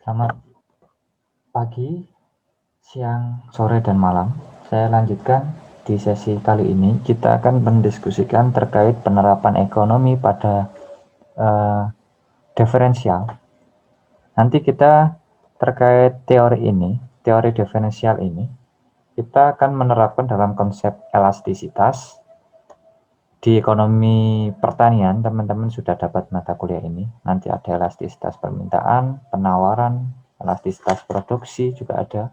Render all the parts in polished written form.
Selamat pagi, siang, sore, dan malam. Saya lanjutkan di sesi kali ini. Kita akan mendiskusikan terkait penerapan ekonomi pada diferensial. Nanti kita terkait teori diferensial ini, kita akan menerapkan dalam konsep elastisitas. Di ekonomi pertanian, teman-teman sudah dapat mata kuliah ini. Nanti ada elastisitas permintaan, penawaran, elastisitas produksi juga ada.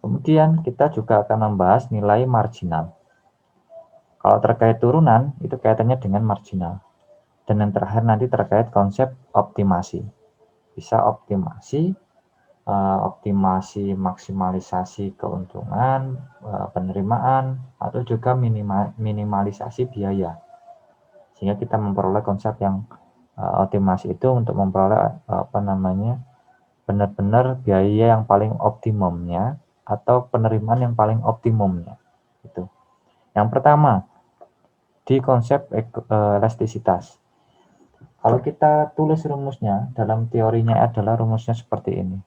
Kemudian kita juga akan membahas nilai marginal. Kalau terkait turunan, itu kaitannya dengan marginal. Dan yang terakhir nanti terkait konsep optimasi. Bisa optimasi maksimalisasi keuntungan, penerimaan, atau juga minimalisasi biaya. Sehingga kita memperoleh konsep yang optimasi itu untuk memperoleh benar-benar biaya yang paling optimumnya atau penerimaan yang paling optimumnya. Itu. Yang pertama, di konsep elastisitas. Kalau kita tulis rumusnya, dalam teorinya adalah rumusnya seperti ini.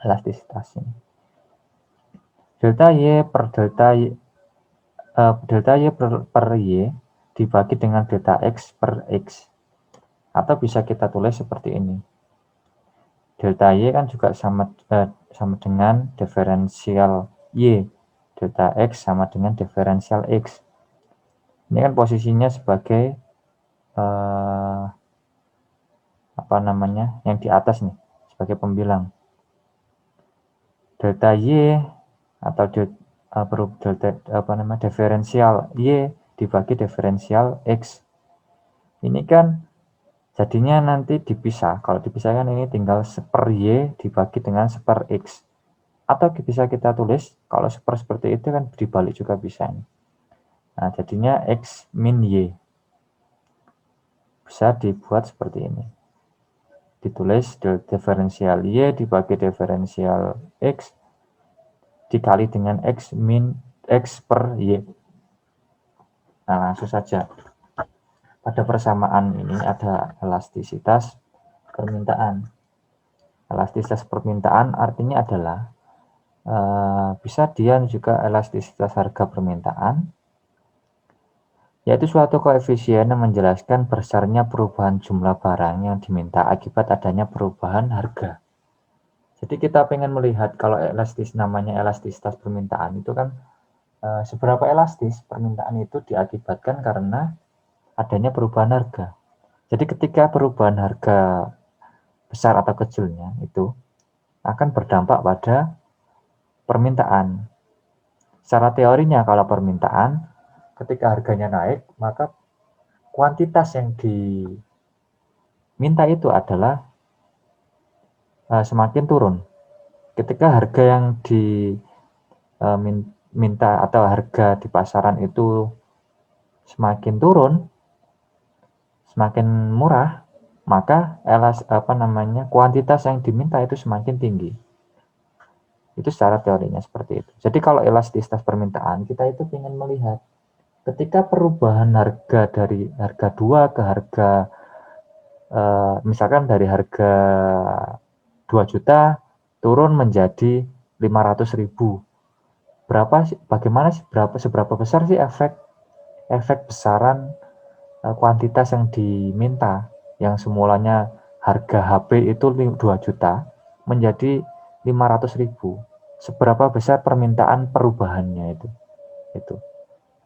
Elastisitas ini. Delta Y per delta Y per Y dibagi dengan delta X per X. Atau bisa kita tulis seperti ini. Delta Y kan juga sama dengan diferensial Y. Delta X sama dengan diferensial X. Ini kan posisinya sebagai yang di atas nih, sebagai pembilang. Delta Y atau diferensial Y dibagi diferensial X. Ini kan jadinya nanti dipisah. Kalau dipisahkan ini tinggal seper Y dibagi dengan seper X. Atau bisa kita tulis, kalau seperti itu kan dibalik juga bisa. Nah, jadinya X min Y. Bisa dibuat seperti ini. Ditulis diferensial Y dibagi diferensial X dikali dengan X min X per Y. Nah, langsung saja. Pada persamaan ini ada elastisitas permintaan. Elastisitas permintaan artinya adalah bisa dia juga elastisitas harga permintaan, yaitu suatu koefisien yang menjelaskan besarnya perubahan jumlah barang yang diminta akibat adanya perubahan harga. Jadi kita pengen melihat kalau namanya elastisitas permintaan itu kan seberapa elastis permintaan itu diakibatkan karena adanya perubahan harga. Jadi ketika perubahan harga besar atau kecilnya itu akan berdampak pada permintaan. Secara teorinya kalau permintaan ketika harganya naik, maka kuantitas yang diminta itu adalah semakin turun. Ketika harga yang diminta atau harga di pasaran itu semakin turun, semakin murah, maka kuantitas yang diminta itu semakin tinggi. Itu secara teorinya seperti itu. Jadi kalau elastisitas permintaan, kita itu ingin melihat ketika perubahan harga dari harga 2 ke harga misalkan dari harga 2 juta turun menjadi 500.000. Seberapa besar sih efek besaran kuantitas yang diminta, yang semulanya harga HP itu 2 juta menjadi 500.000. Seberapa besar permintaan perubahannya itu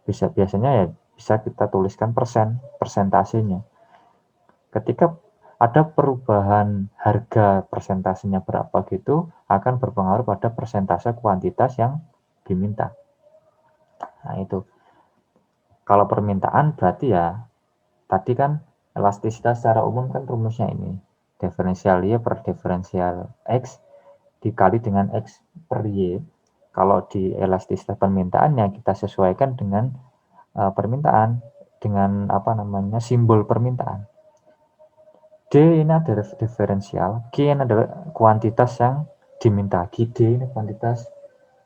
biasanya ya bisa kita tuliskan persentasenya. Ketika ada perubahan harga persentasenya berapa gitu akan berpengaruh pada persentase kuantitas yang diminta. Nah itu kalau permintaan berarti ya tadi kan elastisitas secara umum kan rumusnya ini diferensial Y per diferensial X dikali dengan X per Y. Kalau di elastisitas permintaannya kita sesuaikan dengan permintaan dengan simbol permintaan. D ini adalah diferensial, Q ini adalah kuantitas yang diminta, QD ini kuantitas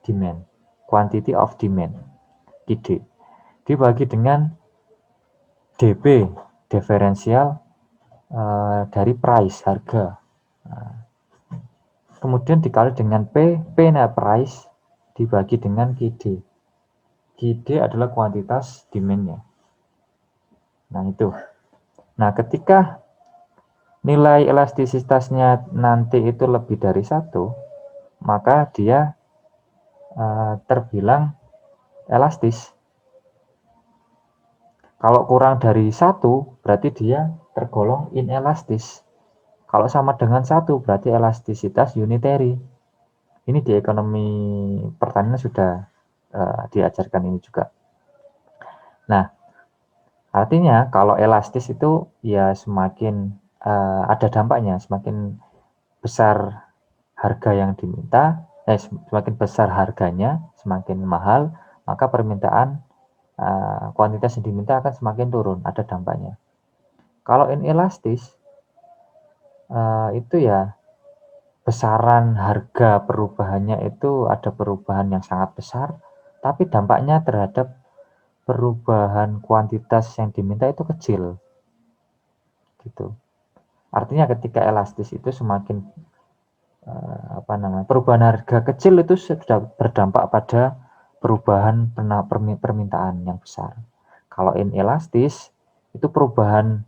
demand, quantity of demand, QD dibagi dengan DP diferensial dari price harga. Nah, kemudian dikali dengan P net price dibagi dengan QD. QD adalah kuantitas demand-nya. Nah, itu. Nah, ketika nilai elastisitasnya nanti itu lebih dari 1, maka dia terbilang elastis. Kalau kurang dari 1, berarti dia tergolong inelastis. Kalau sama dengan 1, berarti elastisitas unitary. Ini di ekonomi pertanian sudah diajarkan ini juga. Nah, artinya kalau elastis itu ya semakin ada dampaknya, semakin besar harga yang diminta, semakin besar harganya, semakin mahal, maka permintaan kuantitas yang diminta akan semakin turun, ada dampaknya. Kalau inelastis, itu ya besaran harga perubahannya itu ada perubahan yang sangat besar, tapi dampaknya terhadap perubahan kuantitas yang diminta itu kecil. Gitu. Artinya ketika elastis itu semakin perubahan harga kecil itu sudah berdampak pada perubahan permintaan yang besar. Kalau inelastis itu perubahan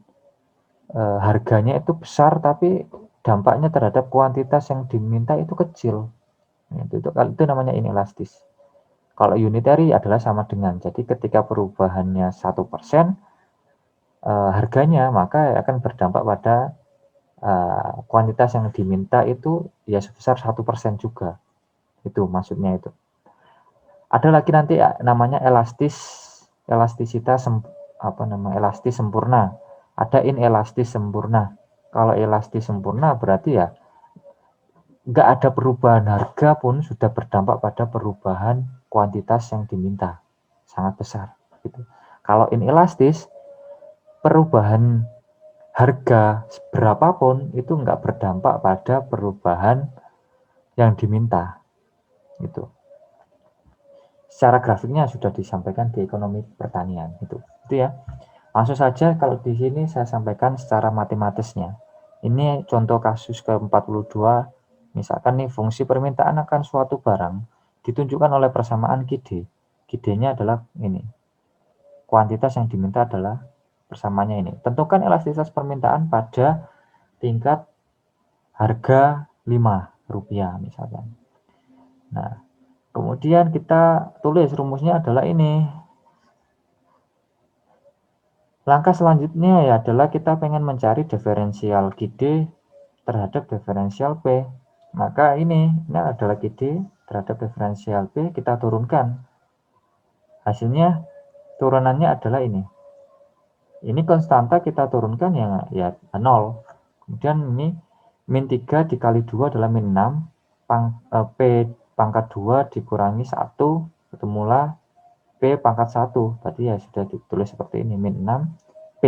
harganya itu besar tapi dampaknya terhadap kuantitas yang diminta itu kecil. Itu namanya inelastis. Kalau unitary adalah sama dengan. Jadi ketika perubahannya 1%, harganya maka akan berdampak pada kuantitas yang diminta itu ya sebesar 1% juga. Itu maksudnya itu. Ada lagi nanti namanya elastisitas elastis sempurna. Ada inelastis sempurna. Kalau elastis sempurna berarti ya nggak ada perubahan harga pun sudah berdampak pada perubahan kuantitas yang diminta. Sangat besar. Gitu. Kalau inelastis, perubahan harga berapapun itu nggak berdampak pada perubahan yang diminta. Gitu. Secara grafiknya sudah disampaikan di ekonomi pertanian. Itu ya. Langsung saja kalau di sini saya sampaikan secara matematisnya. Ini contoh kasus ke-42, misalkan nih fungsi permintaan akan suatu barang ditunjukkan oleh persamaan QD. QD-nya adalah ini. Kuantitas yang diminta adalah persamaannya ini. Tentukan elastisitas permintaan pada tingkat harga Rp5 misalkan. Nah, kemudian kita tulis rumusnya adalah ini. Langkah selanjutnya ya adalah kita pengen mencari diferensial QD terhadap diferensial P. Maka ini adalah QD terhadap diferensial P, kita turunkan. Hasilnya turunannya adalah ini. Ini konstanta kita turunkan ya 0. Kemudian ini min 3 dikali 2 adalah min 6. P pangkat 2 dikurangi 1, ketemulah P pangkat 1. Berarti ya sudah ditulis seperti ini, min 6 P.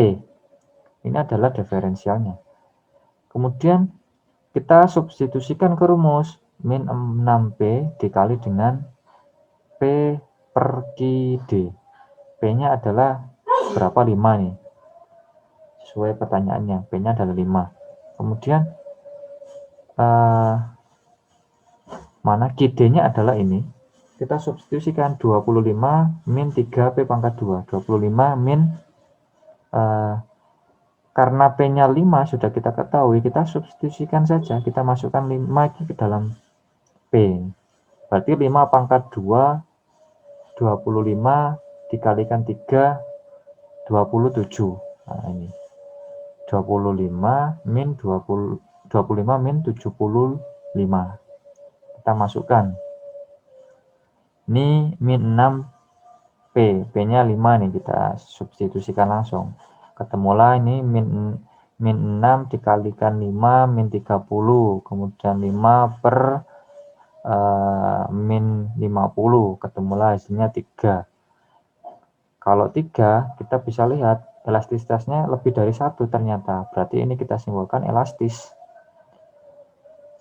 Ini adalah diferensialnya. Kemudian kita substitusikan ke rumus min 6P dikali dengan P per QD. P-nya adalah berapa? 5 nih. Sesuai pertanyaannya, P-nya adalah 5. Kemudian mana QD-nya adalah ini. Kita substitusikan 25 min 3P pangkat 2. 25 min karena P-nya 5 sudah kita ketahui, kita substitusikan saja, kita masukkan 5 ke dalam P. Berarti 5 pangkat 2, 25 dikalikan 3, 27. Nah ini. 25 min 75 kita masukkan. Ini min 6 P nya 5 nih, kita substitusikan langsung. Ketemulah ini min 6 dikalikan 5 min 30, kemudian 5 per min 50, ketemulah hasilnya 3. Kalau 3 kita bisa lihat elastisitasnya lebih dari 1 ternyata, berarti ini kita simpulkan elastis.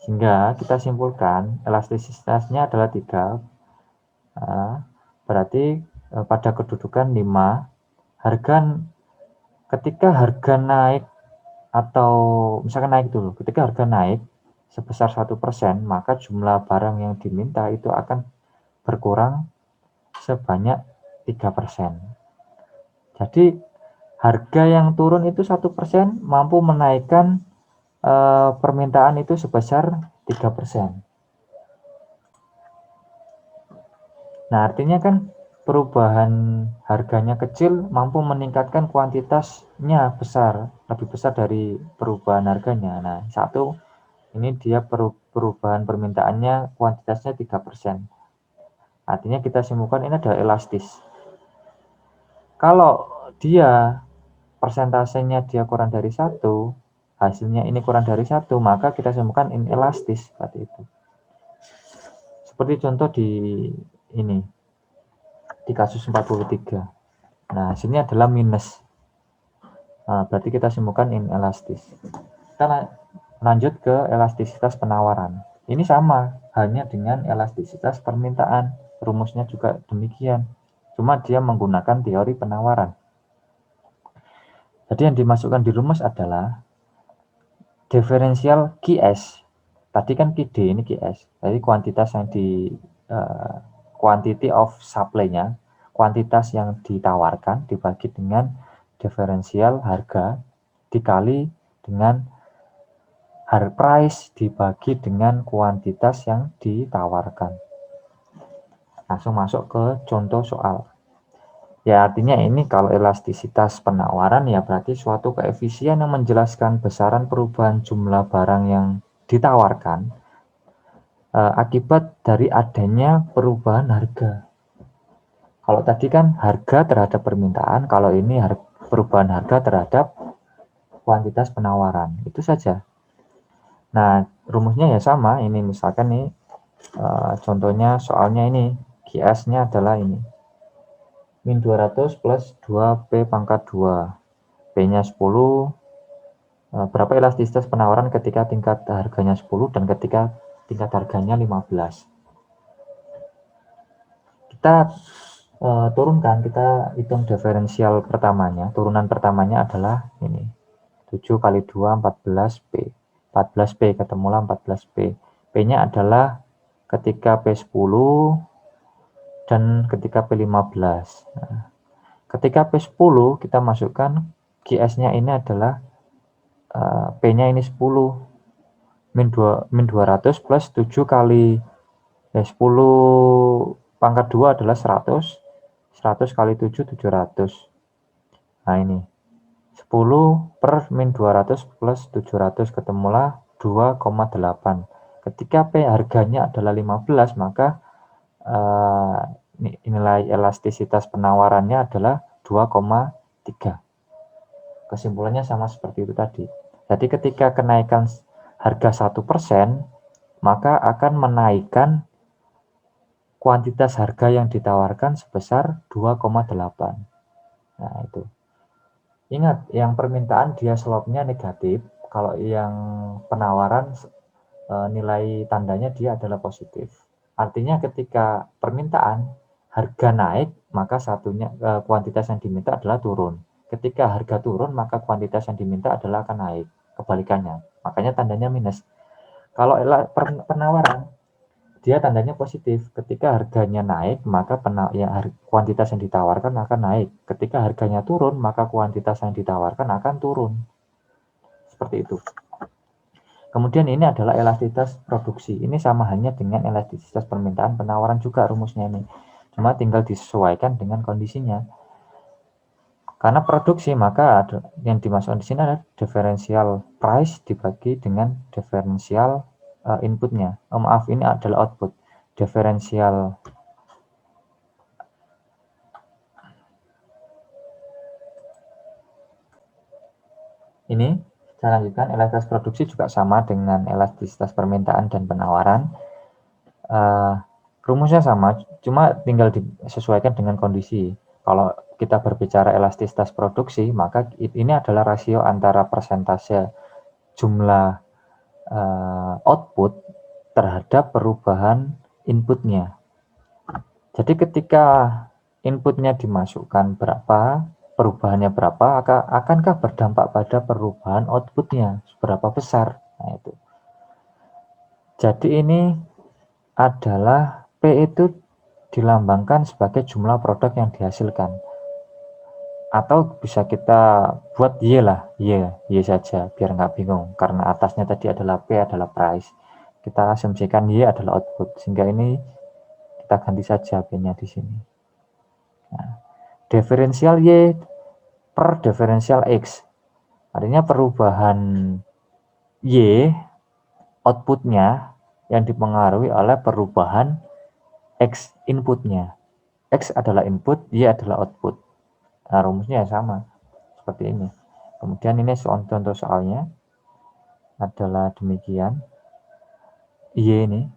Sehingga kita simpulkan elastisitasnya adalah 3. Berarti pada kedudukan 5, ketika harga naik atau misalkan naik dulu, ketika harga naik sebesar 1%, maka jumlah barang yang diminta itu akan berkurang sebanyak 3%. Jadi harga yang turun itu 1% mampu menaikkan permintaan itu sebesar 3%. Nah, artinya kan perubahan harganya kecil mampu meningkatkan kuantitasnya besar, lebih besar dari perubahan harganya. Nah, satu, ini dia perubahan permintaannya kuantitasnya 3%. Artinya kita simpulkan ini adalah elastis. Kalau dia persentasenya dia kurang dari 1, hasilnya ini kurang dari 1, maka kita simpulkan inelastis seperti itu. Seperti contoh di ini, di kasus 43. Nah, sini adalah minus. Nah, berarti kita simpulkan inelastis. Kita lanjut ke elastisitas penawaran. Ini sama, hanya dengan elastisitas permintaan. Rumusnya juga demikian. Cuma dia menggunakan teori penawaran. Jadi yang dimasukkan di rumus adalah diferensial QS. Tadi kan QD, ini QS. Jadi kuantitas yang quantity of supply-nya, kuantitas yang ditawarkan dibagi dengan diferensial harga dikali dengan price dibagi dengan kuantitas yang ditawarkan. Langsung masuk ke contoh soal. Ya, artinya ini kalau elastisitas penawaran ya berarti suatu koefisien yang menjelaskan besaran perubahan jumlah barang yang ditawarkan akibat dari adanya perubahan harga. Kalau tadi kan harga terhadap permintaan, kalau ini perubahan harga terhadap kuantitas penawaran. Itu saja. Nah, rumusnya ya sama. Ini misalkan nih contohnya soalnya ini QS-nya adalah ini. Min 200 plus 2P pangkat 2. P-nya 10. Berapa elastisitas penawaran ketika tingkat harganya 10 dan ketika tingkat harganya 15. Kita turunkan, kita hitung diferensial pertamanya. Turunan pertamanya adalah ini. 7 kali 2, 14P. 14P, ketemulah 14P. P-nya adalah ketika P10 dan ketika P15. Nah, ketika P10 kita masukkan QS-nya ini adalah P-nya ini 10. Min 200 plus 7 kali 10 pangkat 2 adalah 100. 100 kali 7, 700. Nah, ini 10 per min 200 plus 700 ketemulah 2,8. Ketika P harganya adalah 15, maka nilai elastisitas penawarannya adalah 2,3. Kesimpulannya sama seperti itu tadi. Jadi ketika kenaikan harga 1%, maka akan menaikkan kuantitas harga yang ditawarkan sebesar 2,8. Nah, itu. Ingat, yang permintaan dia slope-nya negatif, kalau yang penawaran nilai tandanya dia adalah positif. Artinya ketika permintaan harga naik, maka kuantitas yang diminta adalah turun. Ketika harga turun, maka kuantitas yang diminta adalah akan naik. Kebalikannya. Makanya tandanya minus. Kalau penawaran, dia tandanya positif. Ketika harganya naik, maka kuantitas yang ditawarkan akan naik. Ketika harganya turun, maka kuantitas yang ditawarkan akan turun. Seperti itu. Kemudian ini adalah elastisitas produksi. Ini sama halnya dengan elastisitas permintaan penawaran juga rumusnya ini. Cuma tinggal disesuaikan dengan kondisinya. Karena produksi, maka yang dimasukkan di sini adalah differential price dibagi dengan differential inputnya. Maaf, ini adalah output. Differential ini saya lanjutkan. Elastisitas produksi juga sama dengan elastisitas permintaan dan penawaran. Rumusnya sama, cuma tinggal disesuaikan dengan kondisi. Kalau kita berbicara elastisitas produksi, maka ini adalah rasio antara persentase jumlah output terhadap perubahan inputnya. Jadi ketika inputnya dimasukkan berapa, perubahannya berapa, akankah berdampak pada perubahan outputnya seberapa besar. Nah, itu. Jadi ini adalah P itu dilambangkan sebagai jumlah produk yang dihasilkan. Atau bisa kita buat Y lah, Y saja, biar nggak bingung. Karena atasnya tadi adalah P adalah price. Kita asumsikan Y adalah output, sehingga ini kita ganti saja P-nya di sini. Nah, diferensial Y per diferensial X. Artinya perubahan Y outputnya yang dipengaruhi oleh perubahan X inputnya. X adalah input, Y adalah output. Nah, rumusnya sama, seperti ini. Kemudian ini contoh soalnya adalah demikian. Y ini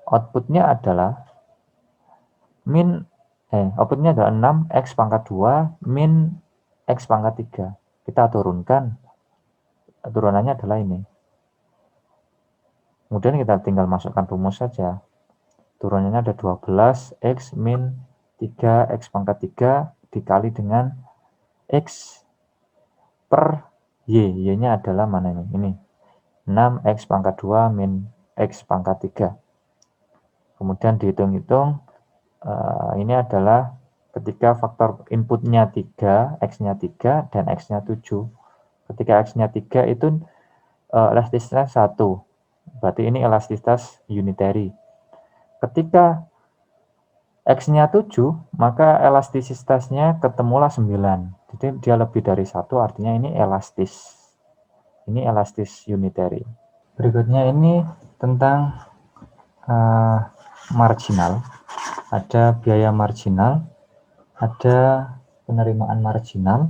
outputnya adalah outputnya adalah 6 X pangkat 2 min X pangkat 3. Kita turunkan, turunannya adalah ini. Kemudian kita tinggal masukkan rumus saja. Turunannya ada 12 X min 3 X pangkat 3 dikali dengan X per Y. Y-nya adalah mana ini? Ini 6 X pangkat 2 min X pangkat 3. Kemudian dihitung-hitung, ini adalah ketika faktor inputnya 3, X-nya 3, dan X-nya 7. Ketika X-nya 3 itu elastisitas 1. Berarti ini elastisitas unitary. Ketika X-nya 7, maka elastisitasnya ketemulah 9. Jadi dia lebih dari 1, artinya ini elastis. Ini elastis unitary. Berikutnya ini tentang marginal. Ada biaya marginal, ada penerimaan marginal,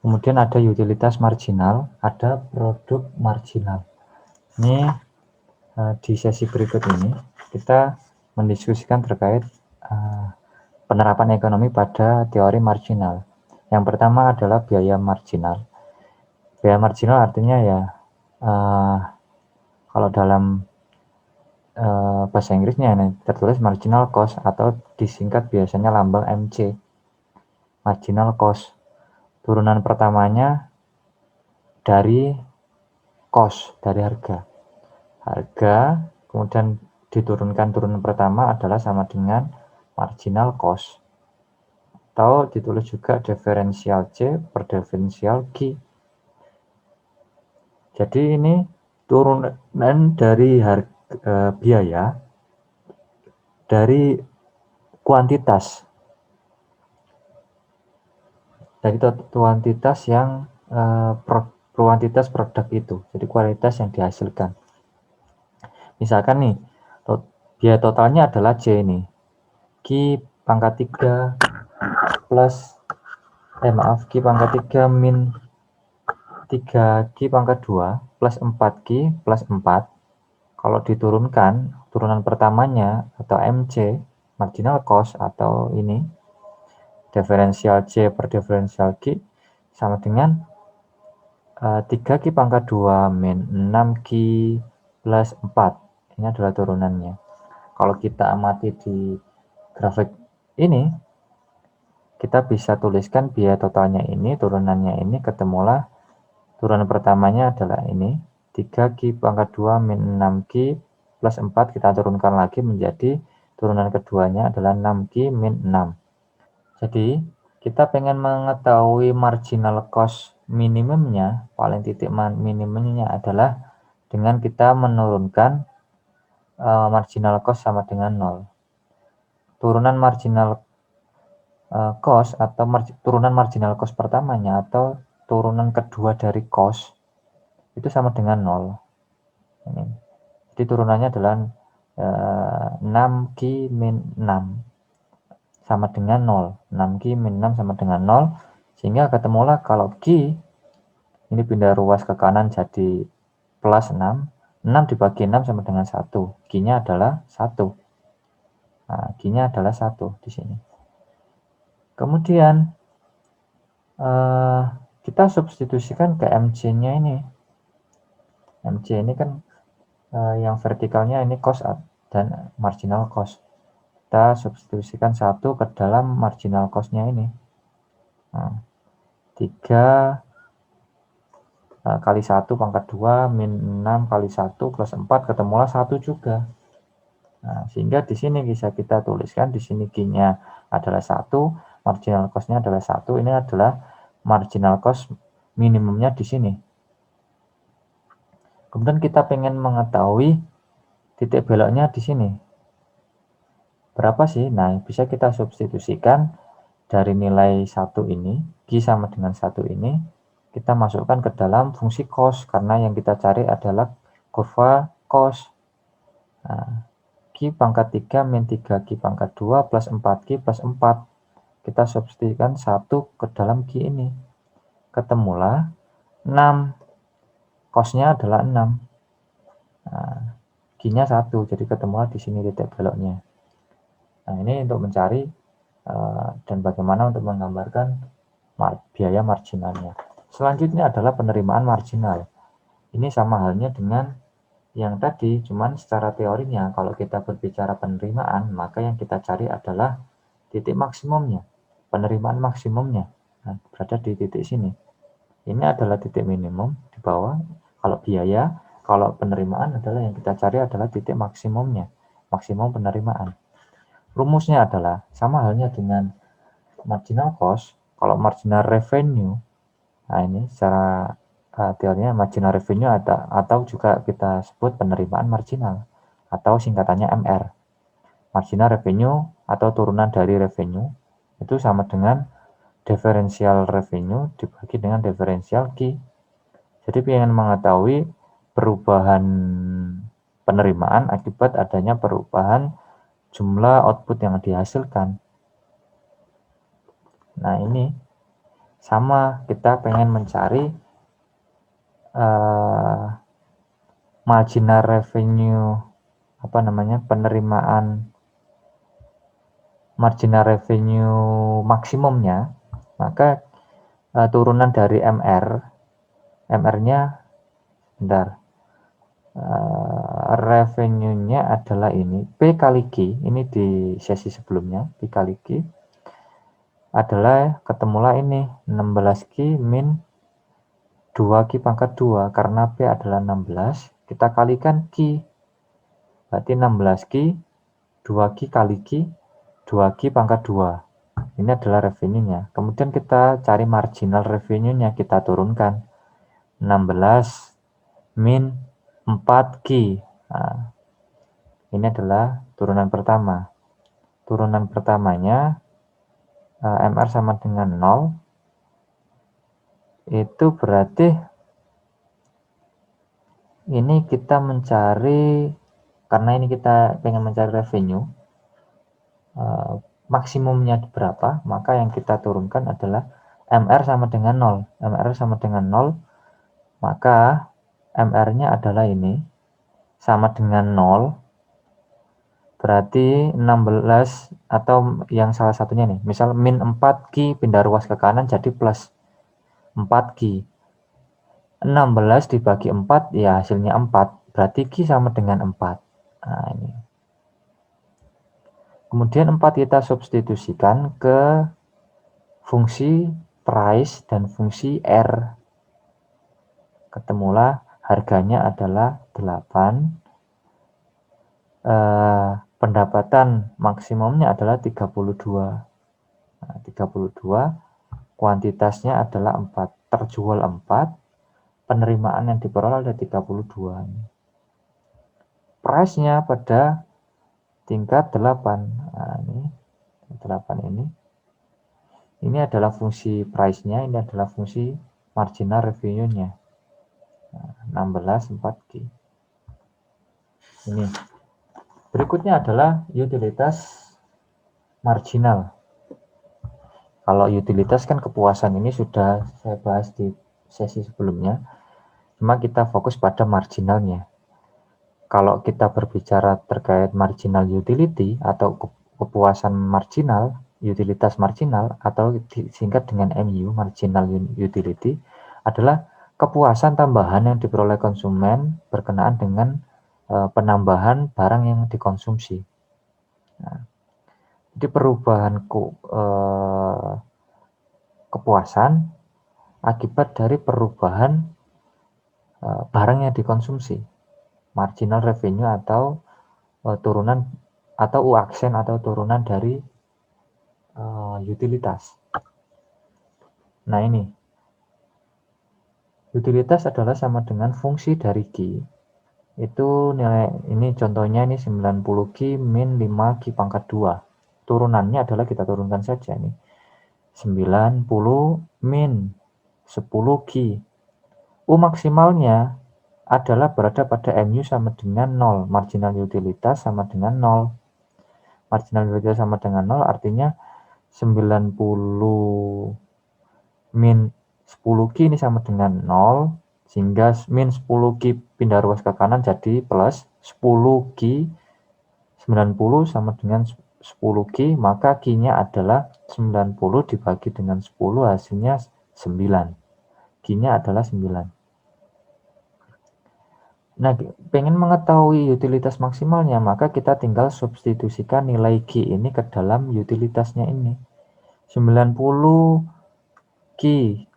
kemudian ada utilitas marginal, ada produk marginal. Ini di sesi berikut ini kita mendiskusikan terkait penerapan ekonomi pada teori marginal. Yang pertama adalah biaya marginal. Biaya marginal artinya ya kalau dalam bahasa Inggrisnya ini tertulis marginal cost atau disingkat biasanya lambang MC. Marginal cost. Turunan pertamanya dari cost, dari harga. Harga kemudian diturunkan turunan pertama adalah sama dengan marginal cost. Atau ditulis juga diferensial C per diferensial Q. Jadi ini turunan dari harga, biaya dari kuantitas. Dari kuantitas yang kuantitas produk itu. Jadi kualitas yang dihasilkan. Misalkan nih, biaya totalnya adalah C ini. Q pangkat 3 plus Q pangkat 3 min 3Q pangkat 2 plus 4Q plus 4. Kalau diturunkan, turunan pertamanya atau MC, marginal cost atau ini, diferensial C per diferensial Q, sama dengan 3Q pangkat 2 min 6Q plus 4. Ini adalah turunannya. Kalau kita amati di grafik ini, kita bisa tuliskan biaya totalnya ini, turunannya ini, ketemulah turunan pertamanya adalah ini, 3Q pangkat 2 min 6Q plus 4, kita turunkan lagi menjadi turunan keduanya adalah 6Q min 6. Jadi, kita pengen mengetahui marginal cost minimumnya, paling titik minimumnya adalah dengan kita menurunkan marginal cost sama dengan 0. Turunan marginal cost atau turunan marginal cost pertamanya atau turunan kedua dari cost itu sama dengan 0. Ini. Jadi turunannya adalah 6Q min 6 sama dengan 0. 6Q min 6 sama dengan 0. Sehingga ketemulah kalau Q ini pindah ruas ke kanan jadi plus 6. 6 dibagi 6 sama dengan 1. Q-nya adalah 1. Nah, Q-nya adalah 1 di sini. Kemudian kita substitusikan ke MC-nya ini. MC ini kan yang vertikalnya ini cost dan marginal cost. Kita substitusikan 1 ke dalam marginal cost-nya ini. Nah, 3 kali 1 pangkat 2 min 6 kali 1 plus 4 ketemulah 1 juga. Nah, sehingga di sini bisa kita tuliskan di sini Q-nya adalah 1, marginal cost-nya adalah 1, ini adalah marginal cost minimumnya di sini. Kemudian kita pengen mengetahui titik beloknya di sini. Berapa sih? Nah, bisa kita substitusikan dari nilai 1 ini, Q sama dengan 1 ini, kita masukkan ke dalam fungsi cost, karena yang kita cari adalah kurva cost. Nah, Q pangkat 3 min 3Q pangkat 2 plus 4Q plus 4. Kita substitusikan 1 ke dalam Q ini. Ketemulah 6. Cost-nya adalah 6. Nah, Q-nya 1, jadi ketemulah di sini titik beloknya. Nah, ini untuk mencari dan bagaimana untuk menggambarkan biaya marginalnya. Selanjutnya adalah penerimaan marginal. Ini sama halnya dengan yang tadi, cuman secara teorinya kalau kita berbicara penerimaan, maka yang kita cari adalah titik maksimumnya, penerimaan maksimumnya. Nah, berada di titik sini. Ini adalah titik minimum di bawah. Kalau biaya, kalau penerimaan adalah yang kita cari adalah titik maksimumnya, maksimum penerimaan. Rumusnya adalah sama halnya dengan marginal cost. Kalau marginal revenue, nah ini secara teorinya marginal revenue atau juga kita sebut penerimaan marginal atau singkatannya MR. Marginal revenue atau turunan dari revenue itu sama dengan differential revenue dibagi dengan differential Q. Jadi ingin mengetahui perubahan penerimaan akibat adanya perubahan jumlah output yang dihasilkan. Nah, ini sama, kita pengen mencari marginal revenue, penerimaan marginal revenue maksimumnya, maka turunan dari MR-nya bentar, revenue-nya adalah ini, P kali Q, ini di sesi sebelumnya, P kali Q, adalah ketemulah ini, 16Q min 2Q pangkat 2, karena P adalah 16, kita kalikan Q, berarti 16Q, 2Q kali Q, 2Q pangkat 2. Ini adalah revenue-nya. Kemudian kita cari marginal revenue-nya, kita turunkan. 16 min 4Q. Nah, ini adalah turunan pertama. Turunan pertamanya MR sama dengan 0. Itu berarti ini kita mencari, karena ini kita pengen mencari revenue, maksimumnya berapa, maka yang kita turunkan adalah MR sama dengan 0. MR sama dengan 0, maka MR-nya adalah ini, sama dengan 0, berarti 16, atau yang salah satunya nih, misal min 4Q pindah ruas ke kanan jadi plus 4Q. 16 dibagi 4, ya hasilnya 4, berarti Q sama dengan 4. Nah, ini. Kemudian 4 kita substitusikan ke fungsi price dan fungsi R. Ketemulah harganya adalah 8. Pendapatan maksimumnya adalah 32. Nah, 32, kuantitasnya adalah 4. Terjual 4, penerimaan yang diperoleh ada 32. Price-nya pada tingkat 8. Nah, ini 8 ini. Ini adalah fungsi price-nya, ini adalah fungsi marginal revenue-nya. Nah, 16 4Q. Ini. Berikutnya adalah utilitas marginal. Kalau utilitas kan kepuasan, ini sudah saya bahas di sesi sebelumnya. Cuma kita fokus pada marginalnya. Kalau kita berbicara terkait marginal utility atau kepuasan marginal, utilitas marginal atau disingkat dengan MU, marginal utility, adalah kepuasan tambahan yang diperoleh konsumen berkenaan dengan penambahan barang yang dikonsumsi. Nah, jadi perubahan kepuasan akibat dari perubahan barang yang dikonsumsi, marginal revenue atau turunan atau uaksen atau turunan dari utilitas. Nah ini, utilitas adalah sama dengan fungsi dari Q. Itu nilai, ini contohnya ini 90 Q min 5 Q pangkat 2. Turunannya adalah kita turunkan saja nih. 90 min 10 Q. U maksimalnya adalah berada pada MU sama dengan 0. Marginal utilitas sama dengan 0. Marginal utilitas sama dengan 0 artinya 90 min 10 Q ini sama dengan 0, sehingga min 10 Q pindah ruas ke kanan jadi plus 10 Q 90 sama dengan 10 Q, maka Q-nya adalah 90 dibagi dengan 10 hasilnya 9. Q-nya adalah 9. Nah, pengen mengetahui utilitas maksimalnya, maka kita tinggal substitusikan nilai Q ini ke dalam utilitasnya ini. 90 Q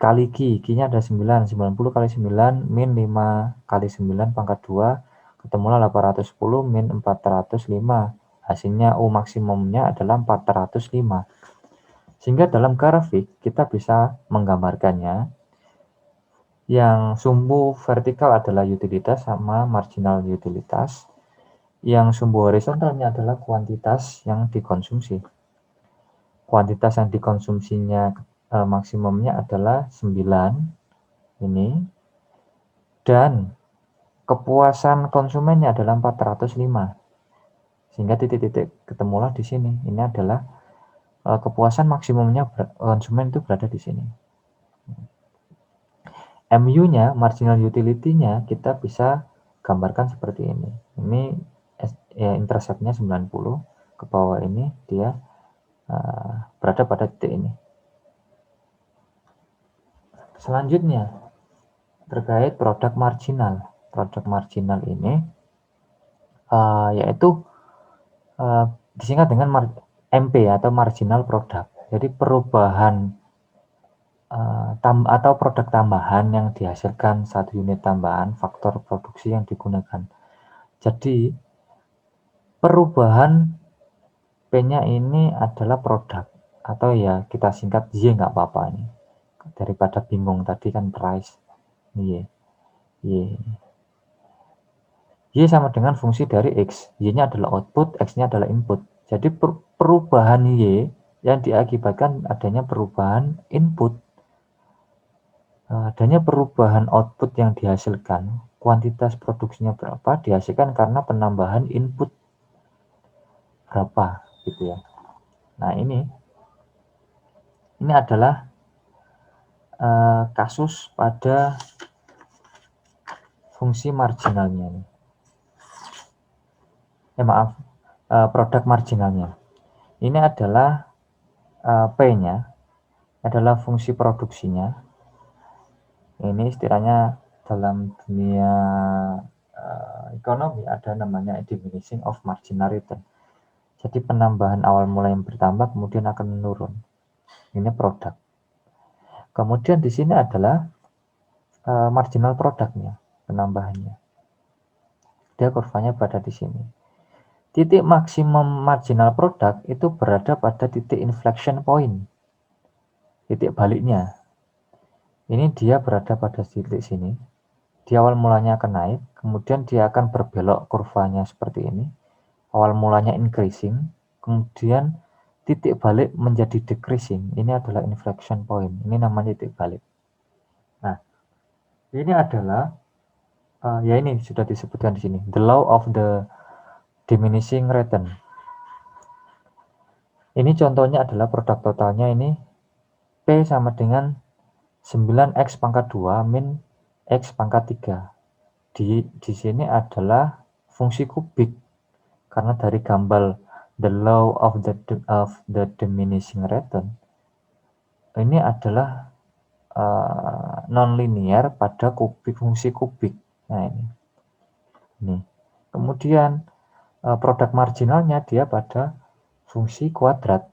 kali Q, Q-nya ada 9, 90 kali 9 min 5 kali 9 pangkat 2, ketemulah 810 min 405. Hasilnya U maksimumnya adalah 405. Sehingga dalam grafik kita bisa menggambarkannya. Yang sumbu vertikal adalah utilitas sama marginal utilitas. Yang sumbu horizontalnya adalah kuantitas yang dikonsumsi. Kuantitas yang dikonsumsinya maksimumnya adalah 9 ini, dan kepuasan konsumennya adalah 405. Sehingga titik-titik ketemulah di sini. Ini adalah kepuasan maksimumnya konsumen itu berada di sini. MU-nya, marginal utility-nya, kita bisa gambarkan seperti ini. Ini ya, intercept-nya 90, ke bawah ini dia berada pada titik ini. Selanjutnya, terkait produk marginal. Produk marginal ini yaitu disingkat dengan MP atau marginal product. Jadi perubahan atau produk tambahan yang dihasilkan satu unit tambahan, faktor produksi yang digunakan. Jadi perubahan P-nya ini adalah produk, atau ya kita singkat Y nggak apa-apa nih, daripada bingung tadi kan price. Y sama dengan fungsi dari X. Y-nya adalah output, X-nya adalah input. Jadi perubahan Y yang diakibatkan adanya perubahan input, adanya perubahan output yang dihasilkan, kuantitas produksinya berapa, dihasilkan karena penambahan input berapa, gitu ya. Nah, ini adalah kasus pada fungsi marginalnya. Produk marginalnya. Ini adalah P-nya, adalah fungsi produksinya. Ini istilahnya dalam dunia ekonomi ada namanya diminishing of marginal return. Jadi penambahan awal mula yang bertambah kemudian akan menurun. Ini produk. Kemudian di sini adalah marginal produknya, penambahannya. Dia kurvanya berada di sini. Titik maksimum marginal produk itu berada pada titik inflection point. Titik baliknya. Ini dia berada pada titik sini. Di awal mulanya akan naik, kemudian dia akan berbelok kurvanya seperti ini. Awal mulanya increasing, kemudian titik balik menjadi decreasing. Ini adalah inflection point. Ini namanya titik balik. Nah, ini adalah ya ini sudah disebutkan di sini, the law of the diminishing return. Ini contohnya adalah produk totalnya ini P sama dengan 9x pangkat 2 min x pangkat 3. Di sini adalah fungsi kubik, karena dari gambar the law of the diminishing return ini adalah non-linear pada kubik, fungsi kubik. Nah, ini. Kemudian produk marginalnya dia pada fungsi kuadrat.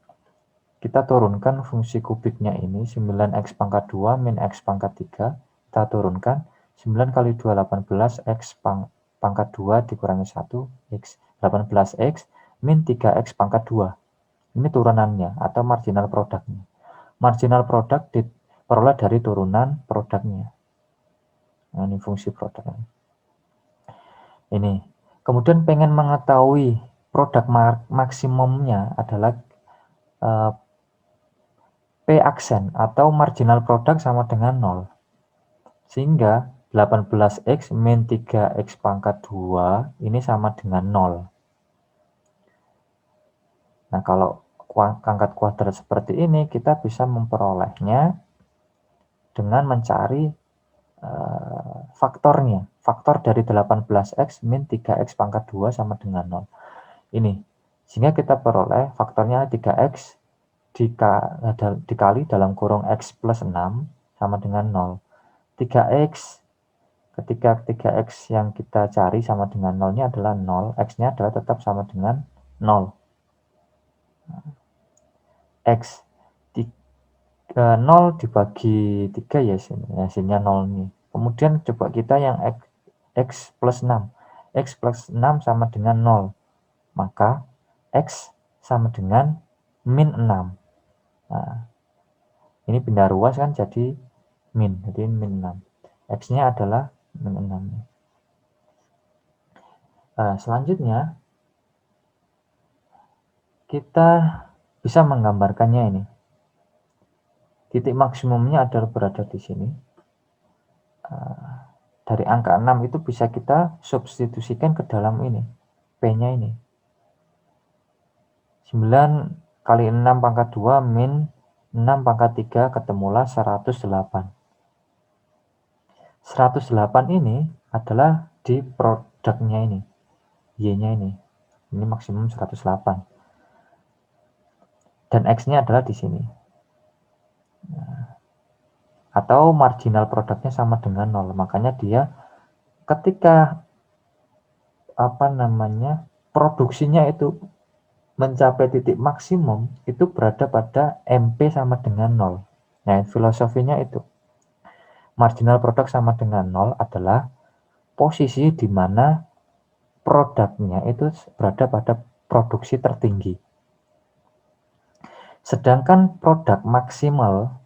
Kita turunkan fungsi kubiknya ini 9x pangkat 2 min x pangkat 3, kita turunkan 9 kali 2, 18, X pangkat 2 dikurangi 1, X. 18X min 3X pangkat 2. Ini turunannya atau marginal produknya. Marginal produk diperoleh dari turunan produknya. Nah, ini fungsi produknya. Ini. Kemudian pengen mengetahui produk maksimumnya adalah P aksen atau marginal produk sama dengan 0. Sehingga 18X min 3X pangkat 2 ini sama dengan 0. Nah, kalau pangkat kuadrat seperti ini, kita bisa memperolehnya dengan mencari faktornya. Faktor dari 18X min 3X pangkat 2 sama dengan 0. Ini. Sehingga kita peroleh faktornya 3X dikali dalam kurung X plus 6 sama dengan 0. 3X, ketika 3X yang kita cari sama dengan 0-nya adalah 0, X-nya adalah tetap sama dengan 0. X 0 dibagi 3 ya hasilnya 0 nih. Kemudian coba kita yang X plus 6. X plus 6 sama dengan 0. Maka X sama dengan min 6. Nah, ini pindah ruas kan jadi min. Jadi min 6. X-nya adalah min 6. Selanjutnya, kita bisa menggambarkannya ini. Titik maksimumnya adalah berada di sini. Dari angka 6 itu bisa kita substitusikan ke dalam ini, P-nya ini. 9 kali 6 pangkat 2 min 6 pangkat 3 ketemulah 108. 108 ini adalah di produknya ini, Y-nya ini. Ini maksimum 108. Dan X-nya adalah di sini. Atau marginal produknya sama dengan 0. Makanya dia ketika produksinya itu mencapai titik maksimum itu berada pada MP sama dengan 0. Nah, filosofinya itu. Marginal produk sama dengan 0 adalah posisi di mana produknya itu berada pada produksi tertinggi. Sedangkan produk maksimal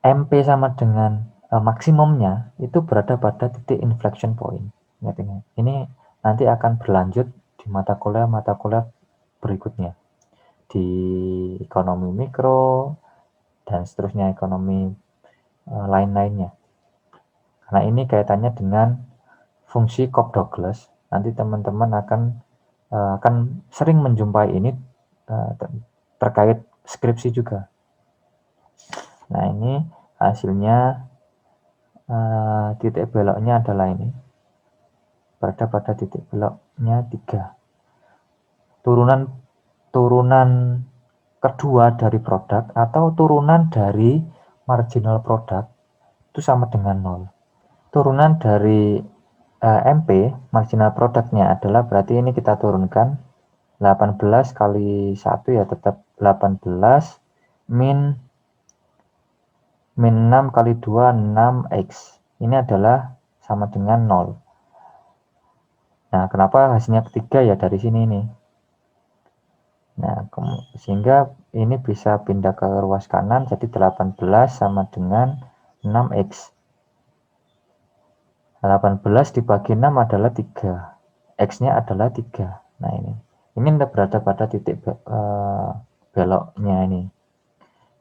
MP sama dengan maksimumnya itu berada pada titik inflection point. Ini nanti akan berlanjut di mata kuliah berikutnya. Di ekonomi mikro dan seterusnya ekonomi lain-lainnya. Karena ini kaitannya dengan fungsi Cobb-Douglas. Nanti teman-teman akan sering menjumpai ini terkait skripsi juga. Nah, ini hasilnya titik beloknya adalah ini. Berada pada titik beloknya 3. Turunan kedua dari produk atau turunan dari marginal produk itu sama dengan 0. Turunan dari MP, marginal produknya adalah berarti ini kita turunkan 18 kali 1 ya tetap 18 min 6 kali 2 6x. Ini adalah sama dengan 0. Nah, kenapa hasilnya ketiga ya dari sini nih. Nah, sehingga ini bisa pindah ke ruas kanan jadi 18 sama dengan 6x. 18 dibagi 6 adalah 3. X-nya adalah 3. Nah, ini berada pada titik beloknya ini.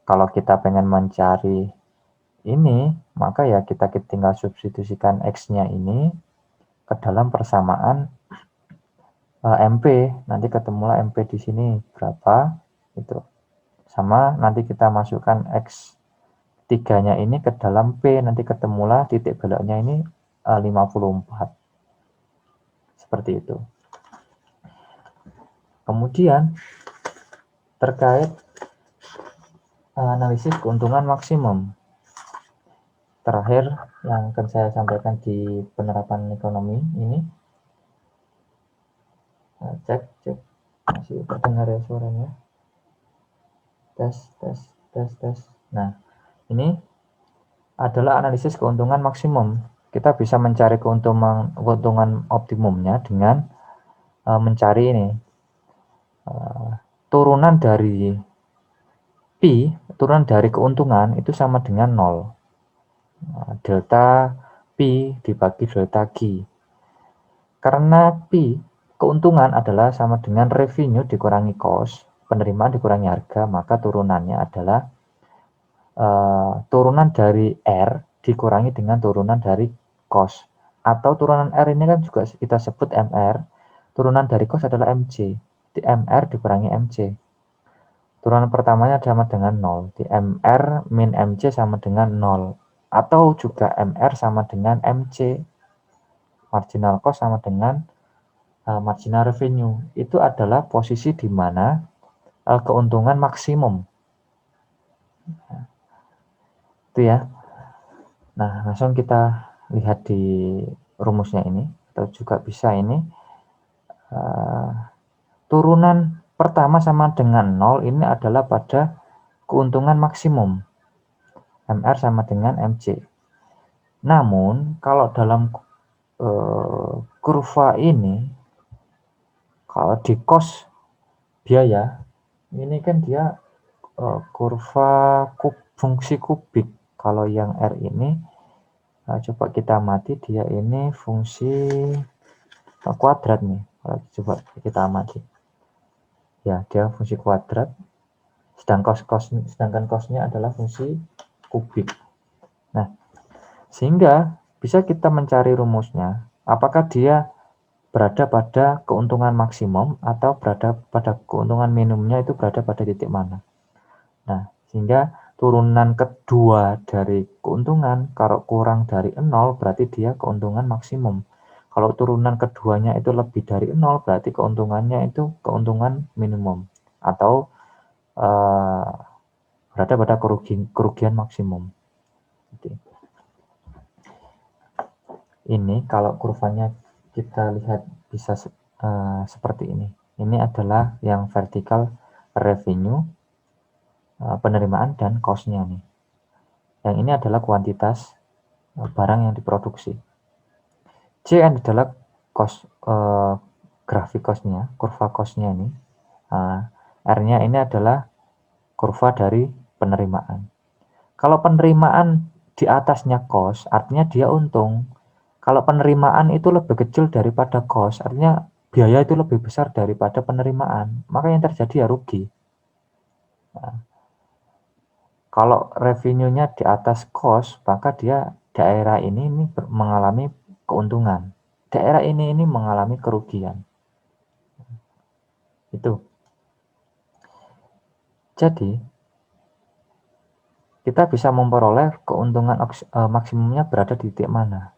Kalau kita pengen mencari ini, maka ya kita tinggal substitusikan X-nya ini ke dalam persamaan MP. Nanti ketemulah MP di sini berapa, itu. Sama nanti kita masukkan X3-nya ini ke dalam P, nanti ketemulah titik beloknya ini 54. Seperti itu. Kemudian terkait analisis keuntungan maksimum. Terakhir yang akan saya sampaikan di penerapan ekonomi ini. Cek. Masih terdengar ya suaranya. Tes. Nah, ini adalah analisis keuntungan maksimum. kita bisa mencari keuntungan optimumnya dengan mencari ini turunan dari Pi, turunan dari keuntungan itu sama dengan 0. Delta Pi dibagi delta Q. Karena Pi, keuntungan adalah sama dengan revenue dikurangi cost, penerimaan dikurangi harga, maka turunannya adalah turunan dari R dikurangi dengan turunan dari cost. Atau turunan R ini kan juga kita sebut MR, turunan dari cost adalah MC. Di MR dikurangi MC. Turunan pertamanya sama dengan 0. Di MR min MC sama dengan 0. Atau juga MR sama dengan MC. Marginal cost sama dengan marginal revenue. Itu adalah posisi di mana keuntungan maksimum. Itu ya. Nah, langsung kita lihat di rumusnya ini. Atau juga bisa ini. Turunan pertama sama dengan 0 ini adalah pada keuntungan maksimum. MR sama dengan MC. Namun, kalau dalam kurva ini, kalau di cost biaya, ini kan dia kurva fungsi kubik. Kalau yang R ini, coba kita amati, dia ini fungsi kuadrat nih. Coba kita amati. Ya, dia fungsi kuadrat. Sedangkan cosnya adalah fungsi kubik. Nah, sehingga bisa kita mencari rumusnya, apakah dia berada pada keuntungan maksimum atau berada pada keuntungan minimumnya itu berada pada titik mana. Nah, sehingga turunan kedua dari keuntungan, kalau kurang dari 0 berarti dia keuntungan maksimum. Kalau turunan keduanya itu lebih dari 0 berarti keuntungannya itu keuntungan minimum. Atau berada pada kerugian maksimum. Ini kalau kurvanya kita lihat bisa seperti ini. Ini adalah yang vertikal revenue, penerimaan dan cost-nya nih. Yang ini adalah kuantitas barang yang diproduksi. CN adalah cost, grafik cost-nya, kurva cost-nya ini. R-nya ini adalah kurva dari penerimaan. Kalau penerimaan di atasnya cost, artinya dia untung. Kalau penerimaan itu lebih kecil daripada cost, artinya biaya itu lebih besar daripada penerimaan, maka yang terjadi ya rugi. Nah, kalau revenue-nya di atas cost, maka dia daerah ini mengalami keuntungan. Daerah ini mengalami kerugian. Itu. Jadi, kita bisa memperoleh keuntungan maksimumnya berada di titik mana.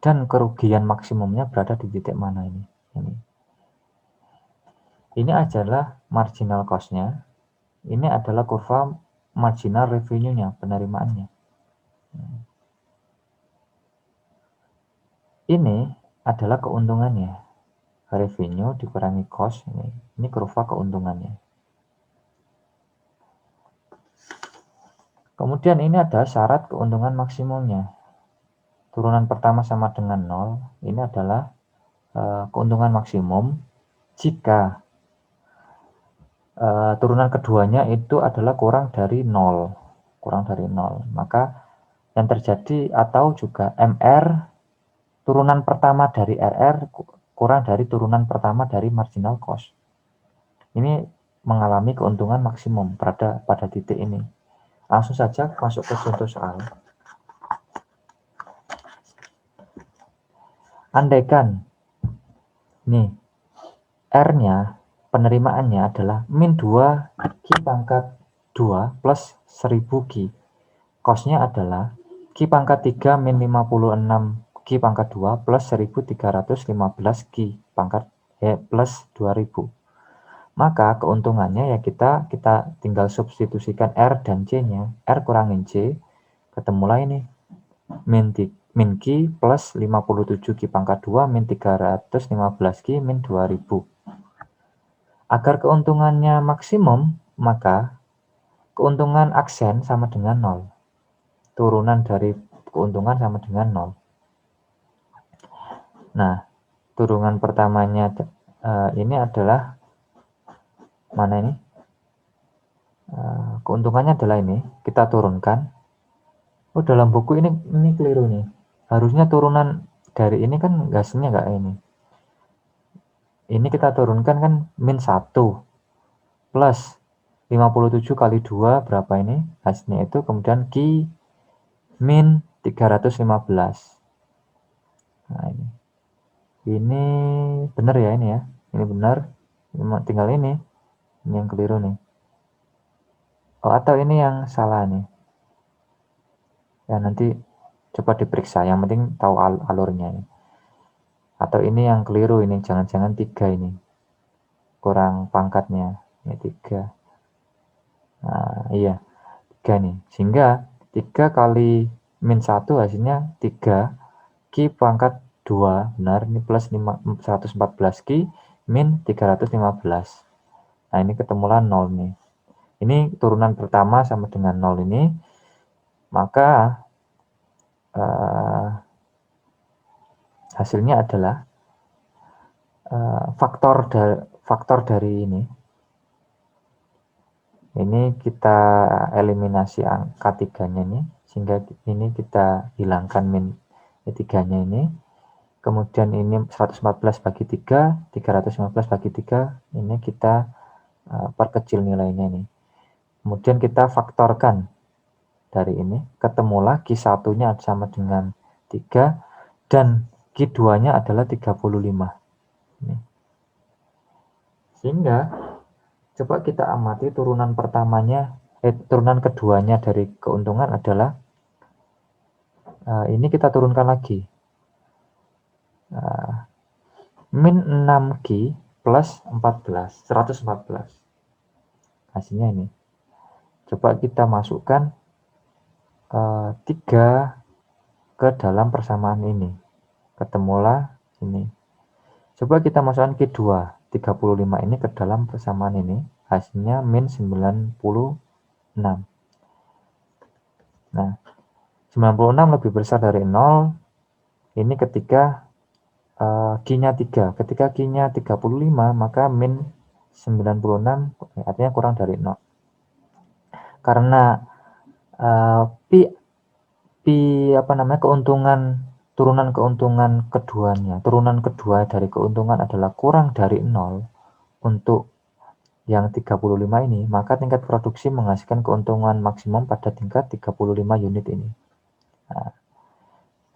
Dan kerugian maksimumnya berada di titik mana ini. Ini adalah marginal cost-nya. Ini adalah kurva marginal revenue-nya, penerimaannya. Ini adalah keuntungannya. Revenue dikurangi cost, ini kurva keuntungannya. Kemudian ini ada syarat keuntungan maksimumnya. Turunan pertama sama dengan 0, ini adalah keuntungan maksimum jika turunan keduanya itu adalah kurang dari 0. Maka yang terjadi atau juga MR turunan pertama dari RR kurang dari turunan pertama dari marginal cost. Ini mengalami keuntungan maksimum pada titik ini. Langsung saja masuk ke contoh soal. Andaikan nih R-nya penerimaannya adalah min 2 Q pangkat 2 plus 1000 Q. Cost-nya adalah Q pangkat 3 min 56 Q pangkat 2 plus 1315 Q pangkat plus 2000. Maka keuntungannya ya kita tinggal substitusikan R dan C-nya. R kurangin C, ketemulah ini min Q plus 57 Q pangkat 2 min 315 Q min 2000. Agar keuntungannya maksimum, maka keuntungan aksen sama dengan 0. Turunan dari keuntungan sama dengan 0. Nah, turunan pertamanya ini adalah mana ini? Keuntungannya adalah ini, kita turunkan. Oh, dalam buku ini keliru nih. Harusnya turunan dari ini kan hasilnya nggak ini. Ini kita turunkan kan min 1 plus 57 kali 2 berapa ini? Hasilnya itu kemudian Q min 315. Nah, ini benar ya ini ya. Ini benar. Tinggal ini yang keliru nih. Oh, atau ini yang salah nih. Ya nanti coba diperiksa. Yang penting tahu alurnya ini. Atau ini yang keliru ini, jangan-jangan 3 ini. Kurang pangkatnya. Ini 3. Nah, iya. 3 nih. Sehingga 3 kali min 1 hasilnya 3. Q pangkat 2. Benar, ini plus 114 Q min 315. Nah, ini ketemulah 0 nih. Ini turunan pertama sama dengan 0 ini. Maka hasilnya adalah faktor dari ini kita eliminasi angka 3-nya ini, sehingga ini kita hilangkan min 3-nya ini. Kemudian ini 114 bagi 3, 315 bagi 3, ini kita perkecil nilainya ini. Kemudian kita faktorkan dari ini, ketemulah Q1-nya sama dengan 3, dan Q2-nya adalah 35. Ini. Sehingga coba kita amati turunan pertamanya, turunan keduanya dari keuntungan adalah ini kita turunkan lagi. Min 6Q plus 14, 114. Hasilnya ini. Coba kita masukkan 3 ke dalam persamaan ini. Ketemulah ini. Coba kita masukkan Q2, 35 ini ke dalam persamaan ini. Hasilnya min 96. Nah, 96 lebih besar dari 0. Ini ketika Q-nya 3. Ketika Q-nya 35, maka min 96 artinya kurang dari 0. Karena turunan keuntungan keduanya, turunan kedua dari keuntungan adalah kurang dari 0 untuk yang 35 ini, maka tingkat produksi menghasilkan keuntungan maksimum pada tingkat 35 unit ini. Nah,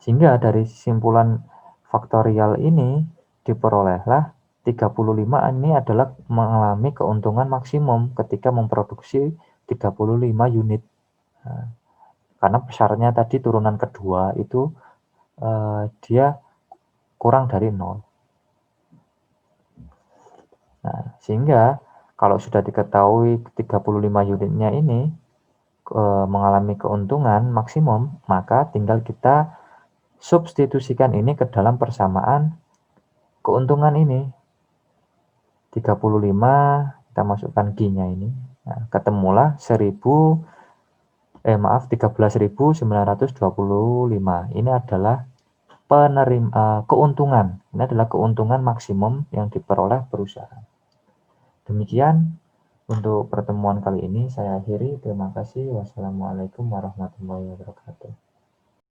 sehingga dari simpulan faktorial ini diperolehlah 35 ini adalah mengalami keuntungan maksimum ketika memproduksi 35 unit. Nah, karena besarnya tadi turunan kedua itu dia kurang dari 0. Nah, sehingga kalau sudah diketahui 35 unitnya ini mengalami keuntungan maksimum, maka tinggal kita substitusikan ini ke dalam persamaan keuntungan ini. 35 kita masukkan Q-nya ini. Nah, ketemulah 13.925. Ini adalah keuntungan. Ini adalah keuntungan maksimum yang diperoleh perusahaan. Demikian untuk pertemuan kali ini saya akhiri. Terima kasih. Wassalamualaikum warahmatullahi wabarakatuh.